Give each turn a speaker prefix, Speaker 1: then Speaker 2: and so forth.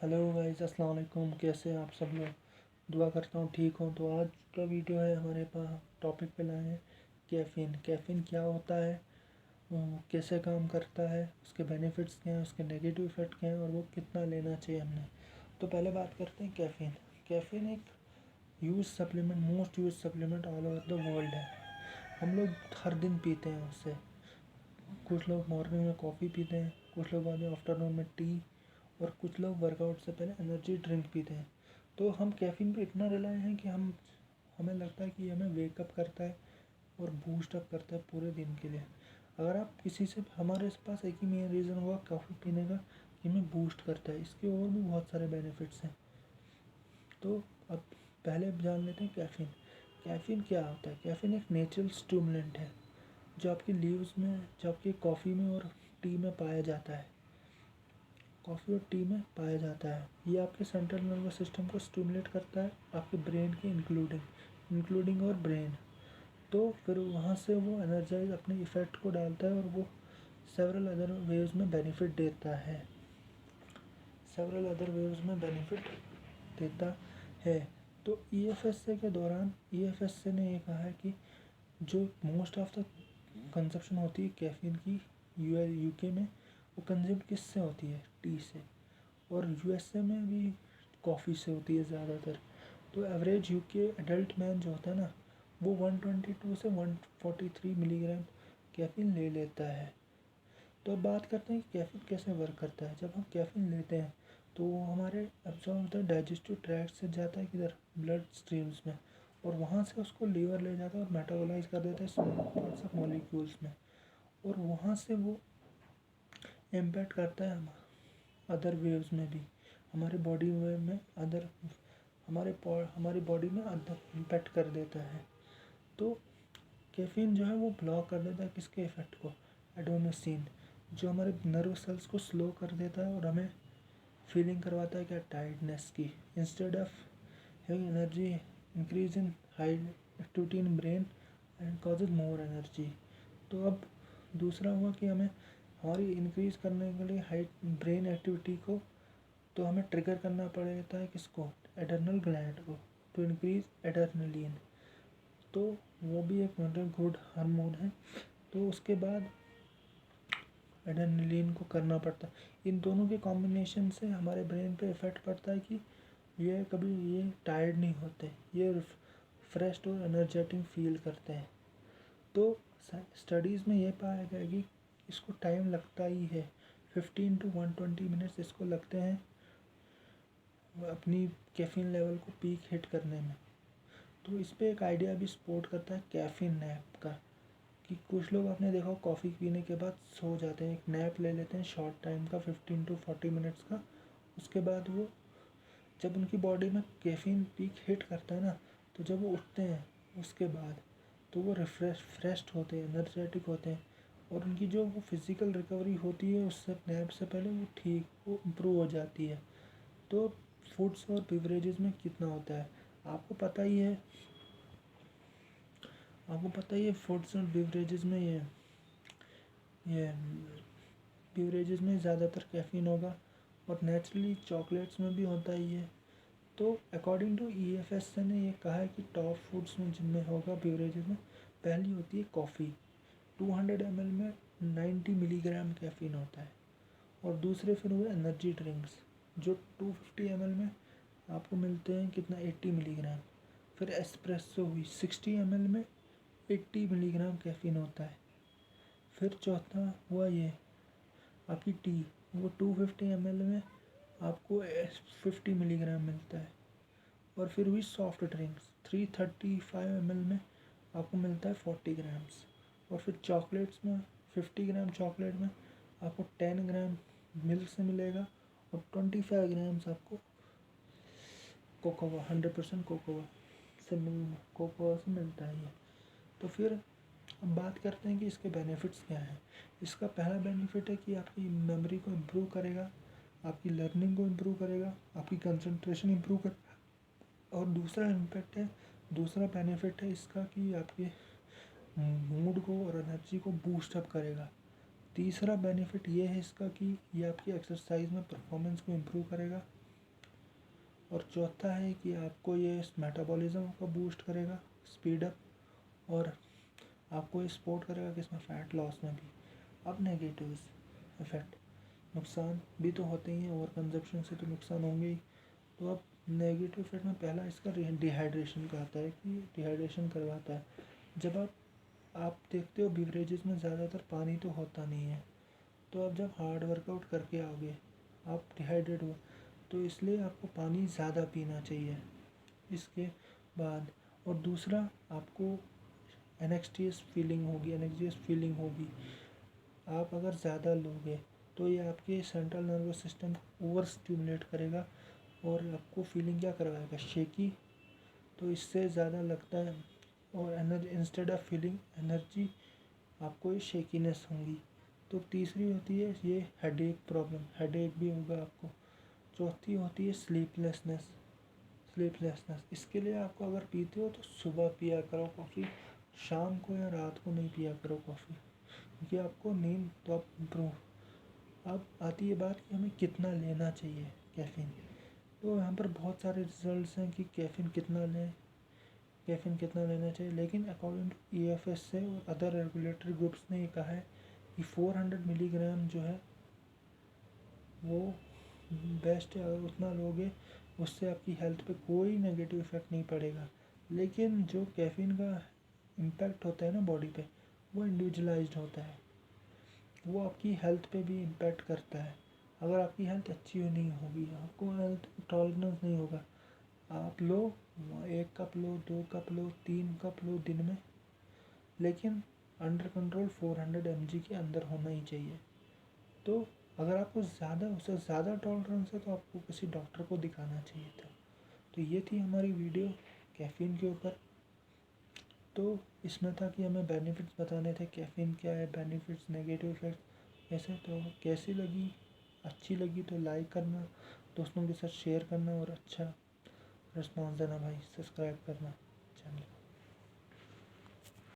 Speaker 1: Hello guys, अस्सलाम वालेकुम। कैसे हैं आप सब लोग? दुआ करता हूँ ठीक हो। तो आज का वीडियो है, हमारे पास टॉपिक पे लाए हैं कैफ़ीन। कैफ़ीन क्या होता है, वो कैसे काम करता है, उसके बेनिफिट्स क्या हैं, उसके नेगेटिव इफ़ेक्ट क्या हैं और वो कितना लेना चाहिए हमने। तो पहले बात करते हैं कैफ़ीन। कैफ़ीन एक use supplement, most use supplement all over the world है। हम लोग हर दिन पीते हैं उससे। कुछ लोग मॉर्निंग में कॉफ़ी पीते हैं, कुछ लोग बाद में आफ्टरनून में टी, और कुछ लोग वर्कआउट से पहले एनर्जी ड्रिंक पीते हैं। तो हम कैफ़ीन पे इतना रिलाय हैं कि हमें लगता है कि हमें वेकअप करता है और बूस्ट अप करता है पूरे दिन के लिए। अगर आप किसी से, हमारे पास एक ही मेन रीज़न होगा कॉफ़ी पीने का कि हमें बूस्ट करता है। इसके और भी बहुत सारे बेनिफिट्स हैं। तो अब पहले जान लेते हैं कैफ़ीन। कैफ़ीन क्या होता है? कैफ़ीन एक नेचुरल स्टिमुलेंट है जो आपकी लीव्स में, जो आपकी कॉफ़ी में और टी में पाया जाता है। कॉफ़ी और टी में पाया जाता है। ये आपके सेंट्रल नर्वस सिस्टम को स्टिमुलेट करता है, आपके ब्रेन के इंक्लूडिंग और ब्रेन। तो फिर वहाँ से वो एनर्जाइज अपने इफ़ेक्ट को डालता है और वो सेवरल अदर वेव्स में बेनिफिट देता है। देता है। तो ईएफएसए के दौरान ईएफएसए ने ये कहा है कि जो मोस्ट ऑफ द कंजप्शन होती है कैफ़ीन की यूके में, वो कंज्यूम किससे होती है? टी से। और यूएसए में भी कॉफ़ी से होती है ज़्यादातर। तो एवरेज यूके एडल्ट मैन जो होता है ना, वो 122 से 143 मिलीग्राम कैफ़ीन ले लेता है। तो अब बात करते हैं कि कैफ़ीन कैसे वर्क करता है। जब हम कैफ़ीन लेते हैं तो वो हमारे एब्जॉर्ब होता है डाइजेस्टिव ट्रैक्ट से, जाता है किधर? ब्लड स्ट्रीम्स में, और वहाँ से उसको लीवर ले जाता है और मेटाबोलाइज कर देता है स्मॉल पार्ट्स ऑफ मॉलिक्यूल्स में। और वहाँ से वो इम्पैक्ट करता है अदर वेव्स में भी, हमारे बॉडी वेव में अदर, हमारी बॉडी में अदर इम्पैक्ट कर देता है। तो कैफ़ीन जो है वो ब्लॉक कर देता है किसके इफ़ेक्ट को? एडेनोसिन, जो हमारे नर्व सेल्स को स्लो कर देता है और हमें फीलिंग करवाता है क्या? टायर्डनेस की। Instead of having energy, increase in high activity in brain and causes more energy. तो अब दूसरा हुआ कि हमें हमारी इंक्रीज करने के लिए हाई ब्रेन एक्टिविटी को, तो हमें ट्रिगर करना पड़ता है किसको? एडर्नल ग्लैंड को, टू इंक्रीज एड्रेनलिन। तो वो भी एक गुड हार्मोन है। तो उसके बाद एड्रेनलिन को करना पड़ता है। इन दोनों के कॉम्बिनेशन से हमारे ब्रेन पे इफ़ेक्ट पड़ता है कि ये टायर्ड नहीं होते, ये फ्रेश और एनर्जेटिक फील करते हैं। तो स्टडीज़ में ये पाया गया कि इसको टाइम लगता ही है, 15 to 120 मिनट्स इसको लगते हैं अपनी कैफ़ीन लेवल को पीक हिट करने में। तो इस पे एक आइडिया भी सपोर्ट करता है कैफ़ीन नैप का, कि कुछ लोग आपने देखा कॉफ़ी पीने के बाद सो जाते हैं, एक नैप ले लेते हैं शॉर्ट टाइम का, 15 to 40 मिनट्स का। उसके बाद वो, जब उनकी बॉडी में कैफ़ीन पीक हिट करता है ना, तो जब वो उठते हैं उसके बाद, तो वो फ्रेश्ड होते हैं, एनर्जेटिक होते हैं, और उनकी जो वो फिज़िकल रिकवरी होती है उससे नैप से पहले वो इम्प्रूव हो जाती है। तो फूड्स और बिवरेजेस में कितना होता है आपको पता ही है। फूड्स और बिवरेजेस में ये बिवरेजेस में ज़्यादातर कैफ़ीन होगा, और नेचुरली चॉकलेट्स में भी होता ही है। तो अकॉर्डिंग टू ईएफएसए ने ये कहा है कि टॉप फूड्स में जिनमें होगा बिवरेजेस में, पहली होती है कॉफ़ी, 200 ml में 90 मिलीग्राम कैफ़ीन होता है। और दूसरे फिर हुए एनर्जी ड्रिंक्स, जो 250 ml में आपको मिलते हैं कितना? 80 मिलीग्राम। फिर एस्प्रेसो हुई, 60 ml में 80 मिलीग्राम कैफ़ीन होता है। फिर चौथा हुआ ये आपकी टी, वो 250 ml में आपको 50 मिलीग्राम मिलता है। और फिर हुई सॉफ्ट ड्रिंक्स, 335 ml में आपको मिलता है 40 ग्राम्स। और फिर चॉकलेट्स में 50 ग्राम चॉकलेट में आपको 10 ग्राम मिल्क से मिलेगा, और 25 ग्राम्स आपको कोकोआ, 100% कोकोआ से मिलता है ये। तो फिर अब बात करते हैं कि इसके बेनिफिट्स क्या हैं। इसका पहला बेनिफिट है कि आपकी मेमोरी को इम्प्रूव करेगा, आपकी लर्निंग को इम्प्रूव करेगा, आपकी कंसंट्रेशन इम्प्रूव करेगा। और दूसरा बेनिफिट है इसका कि आपके मूड को और एनर्जी को बूस्ट अप करेगा। तीसरा बेनिफिट ये है इसका कि ये आपकी एक्सरसाइज में परफॉर्मेंस को इम्प्रूव करेगा। और चौथा है कि आपको ये मेटाबॉलिज्म को बूस्ट करेगा, स्पीड अप, और आपको ये सपोर्ट करेगा कि इसमें फ़ैट लॉस में भी। अब नेगेटिव इफ़ेक्ट, नुकसान भी तो होते ही हैं, ओवर कंजप्शन से तो नुकसान होंगे ही। तो अब नेगेटिव इफ़ेक्ट में पहला इसका डिहाइड्रेशन का आता है कि डिहाइड्रेशन करवाता है। जब आप देखते हो बिवरेजेस में ज़्यादातर पानी तो होता नहीं है, तो अब जब हार्ड वर्कआउट करके आओगे आप डिहाइड्रेट हो, तो इसलिए आपको पानी ज़्यादा पीना चाहिए। इसके बाद और दूसरा, आपको एनेक्सियस फीलिंग होगी। आप अगर ज़्यादा लोगे तो ये आपके सेंट्रल नर्वस सिस्टम को ओवर स्टिमुलेट करेगा और आपको फीलिंग क्या करवाएगा, शेकी। तो इससे ज़्यादा लगता है, और energy instead of feeling energy आपको ये शेकीनेस होगी। तो तीसरी होती है ये हेडेक भी होगा आपको। चौथी होती है स्लीपलेसनेस। इसके लिए आपको अगर पीते हो तो सुबह पिया करो कॉफ़ी, शाम को या रात को नहीं पिया करो कॉफ़ी, क्योंकि आपको नींद तो आप इम्प्रूव। अब आती है बात कि हमें कितना लेना चाहिए कैफ़ीन। तो यहाँ पर बहुत सारे रिजल्ट्स हैं कि कैफ़ीन कितना लेना चाहिए, लेकिन अकॉर्डिंग टू EFS से और अदर रेगुलेटरी ग्रुप्स ने ये कहा है कि 400 मिलीग्राम जो है वो बेस्ट है। अगर उतना लोगे उससे आपकी हेल्थ पे कोई नेगेटिव इफ़ेक्ट नहीं पड़ेगा। लेकिन जो कैफ़ीन का इम्पैक्ट होता है ना बॉडी पे, वो इंडिविजुअलाइज्ड होता है, वो आपकी हेल्थ पे भी इम्पैक्ट करता है। अगर आपकी हेल्थ अच्छी नहीं होगी, आपको हेल्थ टॉलरेंस नहीं होगा, आप लो 1 कप लो, 2 कप लो, 3 कप लो दिन में, लेकिन अंडर कंट्रोल 400 mg के अंदर होना ही चाहिए। तो अगर आपको उससे ज़्यादा टॉलरेंस है तो आपको किसी डॉक्टर को दिखाना चाहिए था। तो ये थी हमारी वीडियो कैफ़ीन के ऊपर। तो इसमें था कि हमें बेनिफिट्स बताने थे, कैफ़ीन क्या है, बेनिफिट्स, नेगेटिव इफ़ेक्ट ऐसे। तो कैसी लगी, अच्छी लगी तो लाइक करना, दोस्तों के साथ शेयर करना और अच्छा रिस्पॉन्स देना भाई, सब्सक्राइब करना चैनल।